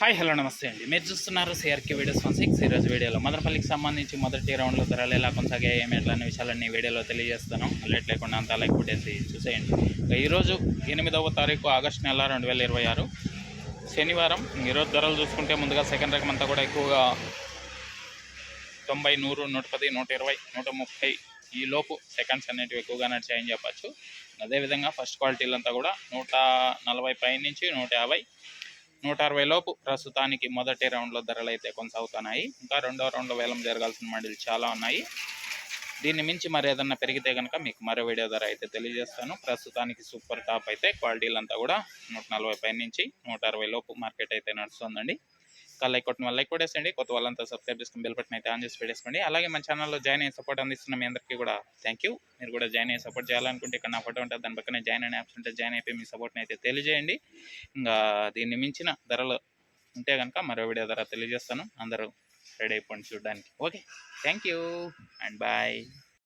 Hi hello నమస్తే అండి. మీరు చూస్తున్నారు సిఆర్కే వీడియోస్ 16. ఈరోజు వీడియోలో మదనపల్లికి సంబంధించి మొదటి రౌండ్లో ధరలు ఎలా కొనసాగాయి, ఏమి ఎట్లా అనే విషయాలన్నీ వీడియోలో తెలియజేస్తాను. లేట్ లేకుండా అంతా లైక్ కొట్టేసి చూసేయండి. ఈరోజు 8వ తారీఖు ఆగస్టు నెల 2026 శనివారం. ఈరోజు ధరలు చూసుకుంటే ముందుగా సెకండ్ రకం అంతా కూడా ఎక్కువగా 90, 100, 110, 120, 130 ఈ లోపు సెకండ్స్ అనేటివి ఎక్కువగా నడిచాయని చెప్పచ్చు. అదేవిధంగా ఫస్ట్ క్వాలిటీలంతా కూడా 140 పై నుంచి 150, 160 లోపు ప్రస్తుతానికి మొదటి రౌండ్లో ధరలు అయితే కొనసాగుతున్నాయి. ఇంకా రెండో రౌండ్లో వేలం జరగాల్సిన మండీలు చాలా ఉన్నాయి. దీన్ని మించి మరి ఏదన్నా పెరిగితే కనుక మీకు మరో వీడియో ధర అయితే తెలియజేస్తాను. ప్రస్తుతానికి సూపర్ టాప్ అయితే క్వాలిటీలంతా కూడా 140 పై నుంచి 160 లోపు మార్కెట్ అయితే నడుస్తుందండి. ఇంకా లైక్ కొట్టిన వాళ్ళు లైక్ కొట్టేసండి. కొత్త వాళ్ళంతా సబ్స్క్రైబ్ చేసుకుని బెల్ బటన్ అయితే ఆన్ చేసి పెట్టేసుకోండి. అలాగే మన ఛానల్లో జాయిన్ అయ్యి సపోర్ట్ అందిస్తున్న మీ అందరికీ కూడా థ్యాంక్ యూ. మీరు కూడా జాయిన్ అయ్యి సపోర్ట్ చేయాలనుకుంటే ఇక్కడ నా ఫోటో ఉంటుంది, దాని పక్కనే జాయిన్ అనే ఆప్షన్ ఉంటే జాయిన్ అయిపోయి మీ సపోర్ట్ని అయితే తెలియజేయండి. ఇంకా దీన్ని మించిన ధరలు ఉంటే కనుక మరో వీడియో ధర తెలియజేస్తాను. అందరూ రెడీ అయిపోండి చూడడానికి. Okay, thank you and bye.